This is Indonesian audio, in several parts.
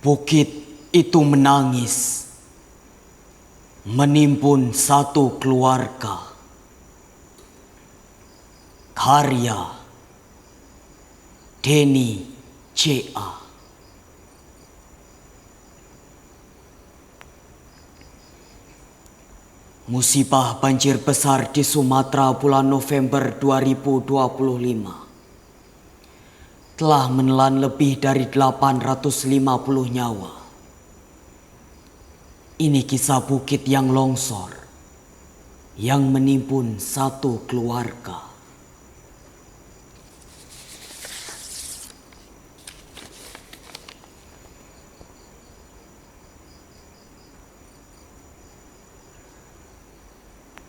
Bukit itu menangis, menimbun satu keluarga. Karya Denny C.A. Musibah banjir besar di Sumatera bulan November 2025 telah menelan lebih dari 850 nyawa. Ini kisah bukit yang longsor, yang menimbun satu keluarga.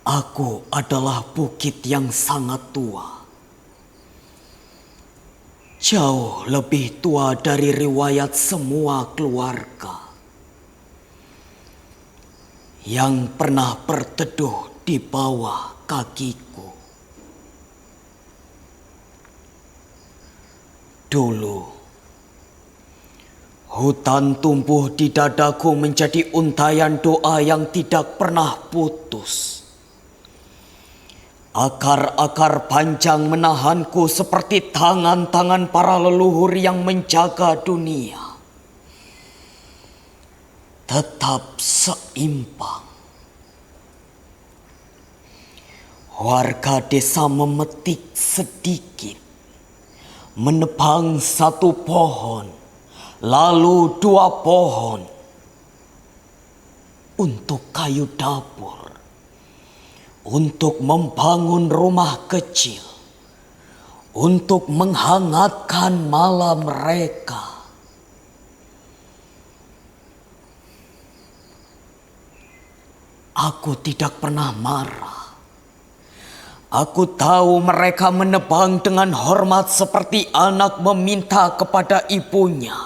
Aku adalah bukit yang sangat tua. Jauh lebih tua dari riwayat semua keluarga yang pernah berteduh di bawah kakiku. Dulu, hutan tumbuh di dadaku menjadi untayan doa yang tidak pernah putus. Akar-akar panjang menahanku seperti tangan-tangan para leluhur yang menjaga dunia. Tetap seimbang. Warga desa memetik sedikit, menebang satu pohon, lalu dua pohon untuk kayu dapur. Untuk membangun rumah kecil, untuk menghangatkan malam mereka. Aku tidak pernah marah. Aku tahu mereka menebang dengan hormat seperti anak meminta kepada ibunya.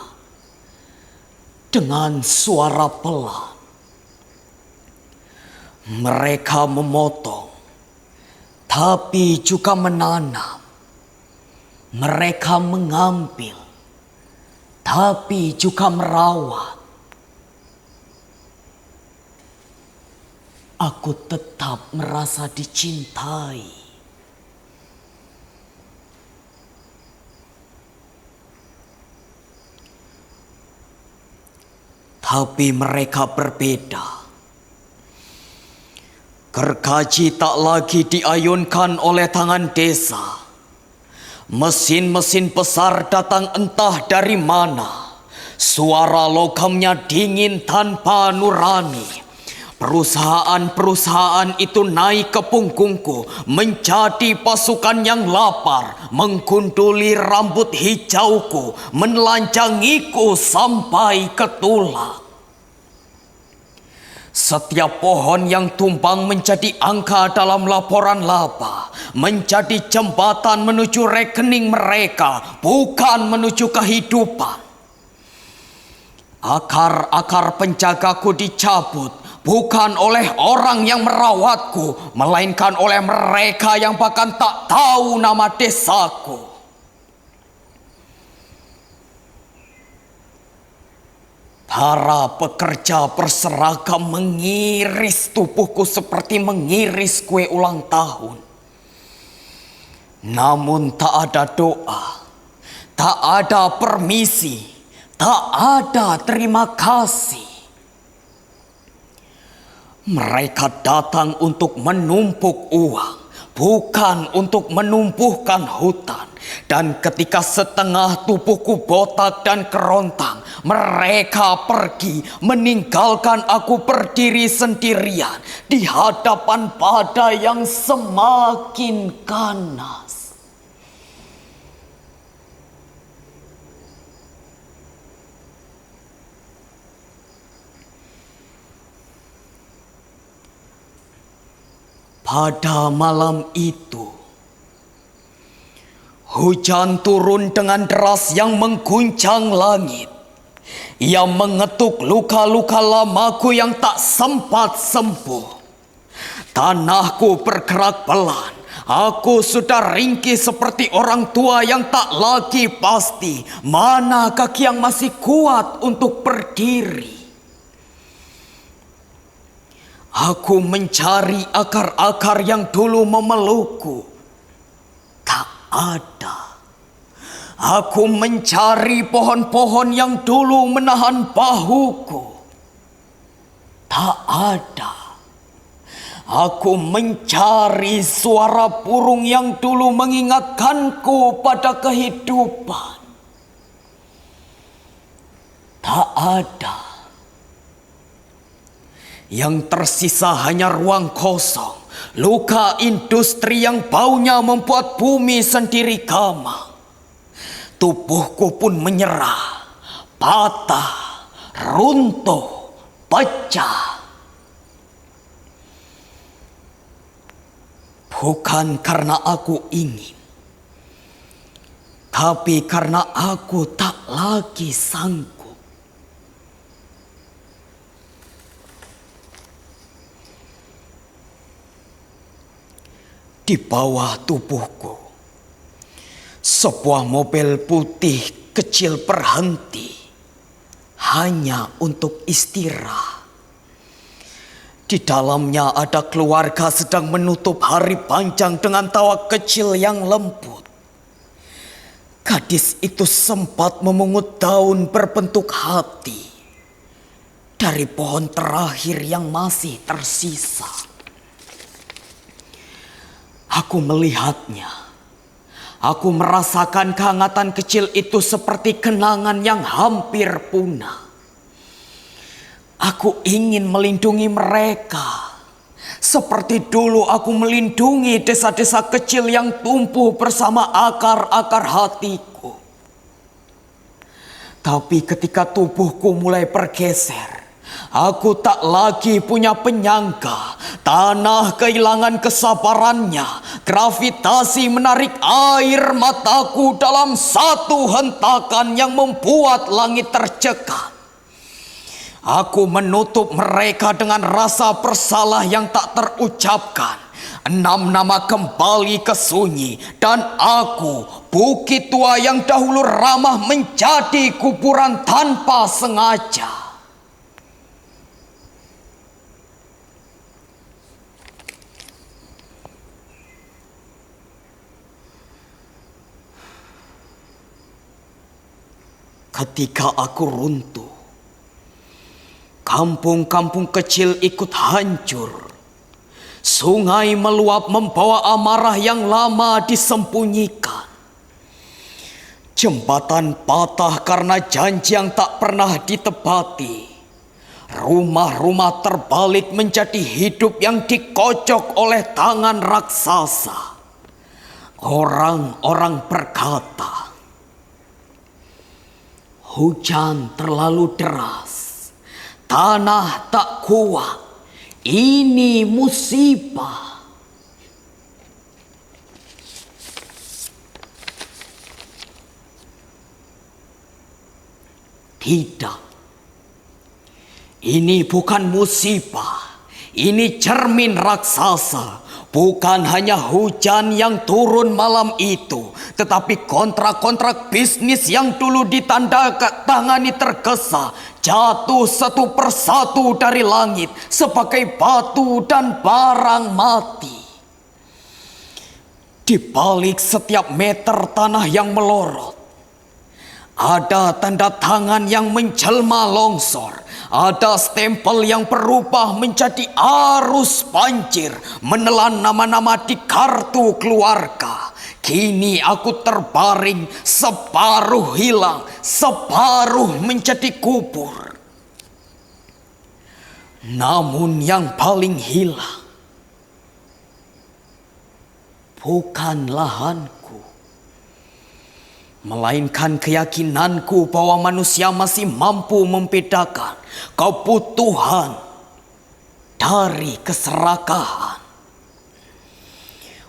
Dengan suara pelan. Mereka memotong, tapi juga menanam. Mereka mengambil, tapi juga merawat. Aku tetap merasa dicintai. Tapi mereka berbeda. Gergaji tak lagi diayunkan oleh tangan desa. Mesin-mesin besar datang entah dari mana. Suara logamnya dingin tanpa nurani. Perusahaan-perusahaan itu naik ke punggungku menjadi pasukan yang lapar, menggunduli rambut hijauku, menelanjangiku sampai ke tulang. Setiap pohon yang tumbang menjadi angka dalam laporan laba, menjadi jembatan menuju rekening mereka, bukan menuju kehidupan. Akar-akar penjagaku dicabut, bukan oleh orang yang merawatku, melainkan oleh mereka yang bahkan tak tahu nama desaku. Para pekerja berseragam mengiris tubuhku seperti mengiris kue ulang tahun. Namun tak ada doa, tak ada permisi, tak ada terima kasih. Mereka datang untuk menumpuk uang, bukan untuk menumbuhkan hutan. Dan ketika setengah tubuhku botak dan kerontang, mereka pergi meninggalkan aku berdiri sendirian di hadapan badai yang semakin ganas. Pada malam itu, hujan turun dengan deras yang mengguncang langit. Ia mengetuk luka-luka lamaku yang tak sempat sembuh. Tanahku bergerak pelan. Aku sudah ringkih seperti orang tua yang tak lagi pasti mana kaki yang masih kuat untuk berdiri. Aku mencari akar-akar yang dulu memelukku. Tak ada. Aku mencari pohon-pohon yang dulu menahan bahuku. Tak ada. Aku mencari suara burung yang dulu mengingatkanku pada kehidupan. Tak ada. Yang tersisa hanya ruang kosong, luka industri yang baunya membuat bumi sendiri gamang. Tubuhku pun menyerah, patah, runtuh, pecah. Bukan karena aku ingin, tapi karena aku tak lagi sanggup. Di bawah tubuhku, sebuah mobil putih kecil berhenti hanya untuk istirahat. Di dalamnya ada keluarga sedang menutup hari panjang dengan tawa kecil yang lembut. Gadis itu sempat memungut daun berbentuk hati dari pohon terakhir yang masih tersisa. Aku melihatnya. Aku merasakan kehangatan kecil itu seperti kenangan yang hampir punah. Aku ingin melindungi mereka. Seperti dulu aku melindungi desa-desa kecil yang tumbuh bersama akar-akar hatiku. Tapi ketika tubuhku mulai bergeser, aku tak lagi punya penyangga. Tanah kehilangan kesabarannya. Gravitasi menarik air mataku dalam satu hentakan yang membuat langit tercekat. Aku menutup mereka dengan rasa bersalah yang tak terucapkan. 6 nama kembali ke sunyi. Dan aku, bukit tua yang dahulu ramah, menjadi kuburan tanpa sengaja. Ketika aku runtuh, kampung-kampung kecil ikut hancur. Sungai meluap membawa amarah yang lama disembunyikan. Jembatan patah karena janji yang tak pernah ditepati. Rumah-rumah terbalik menjadi hidup yang dikocok oleh tangan raksasa. Orang-orang berkata, hujan terlalu deras. Tanah tak kuat, ini musibah. Tidak, ini bukan musibah, ini cermin raksasa. Bukan hanya hujan yang turun malam itu, tetapi kontrak-kontrak bisnis yang dulu ditandatangani tergesa jatuh satu persatu dari langit sebagai batu dan barang mati. Di balik setiap meter tanah yang melorot, ada tanda tangan yang menjelma longsor. Ada stempel yang berubah menjadi arus banjir, menelan nama-nama di kartu keluarga. Kini aku terbaring, separuh hilang, separuh menjadi kubur. Namun yang paling hilang bukan lahanku, melainkan keyakinanku bahwa manusia masih mampu membedakan kebutuhan dari keserakahan.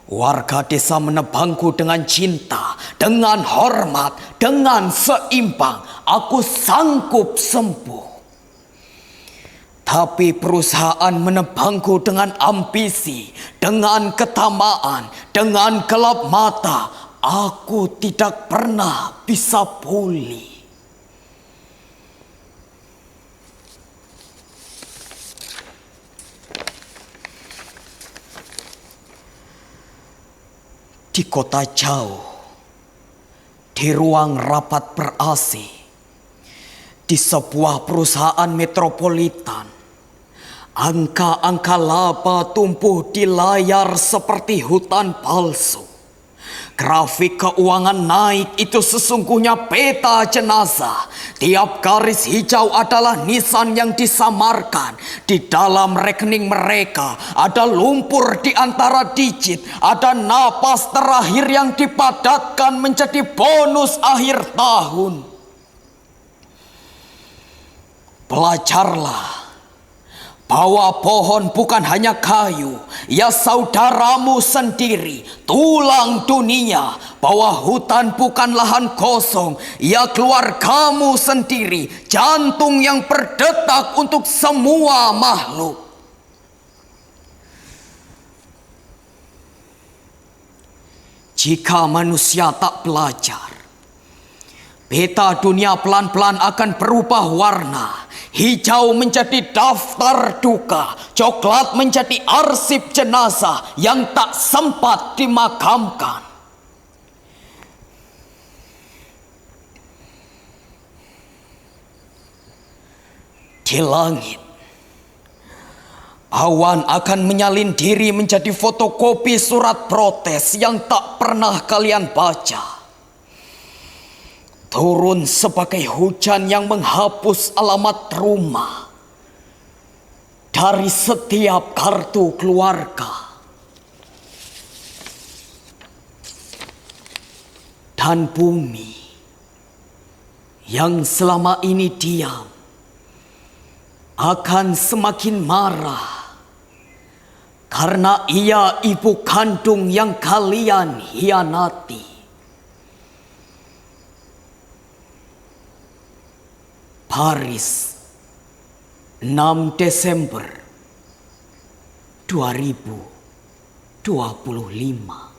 Warga desa menebangku dengan cinta, dengan hormat, dengan seimbang. Aku sanggup sembuh. Tapi perusahaan menebangku dengan ambisi, dengan ketamaan, dengan gelap mata. Aku tidak pernah bisa pulih. Di kota jauh, di ruang rapat ber-AC, di sebuah perusahaan metropolitan, angka-angka laba tumbuh di layar seperti hutan palsu. Grafik keuangan naik itu sesungguhnya peta jenazah. Tiap garis hijau adalah nisan yang disamarkan. Di dalam rekening mereka ada lumpur di antara digit. Ada napas terakhir yang dipadatkan menjadi bonus akhir tahun. Belajarlah bahwa pohon bukan hanya kayu, ya saudaramu sendiri, tulang dunia. Bahwa hutan bukan lahan kosong, ya keluargamu sendiri, jantung yang berdetak untuk semua makhluk. Jika manusia tak belajar, peta dunia pelan-pelan akan berubah warna. Hijau menjadi daftar duka, coklat menjadi arsip jenazah yang tak sempat dimakamkan. Di langit, awan akan menyalin diri menjadi fotokopi surat protes yang tak pernah kalian baca. Turun sebagai hujan yang menghapus alamat rumah dari setiap kartu keluarga. Dan bumi yang selama ini diam akan semakin marah karena ia ibu kandung yang kalian hianati. Paris, 6 Desember 2025.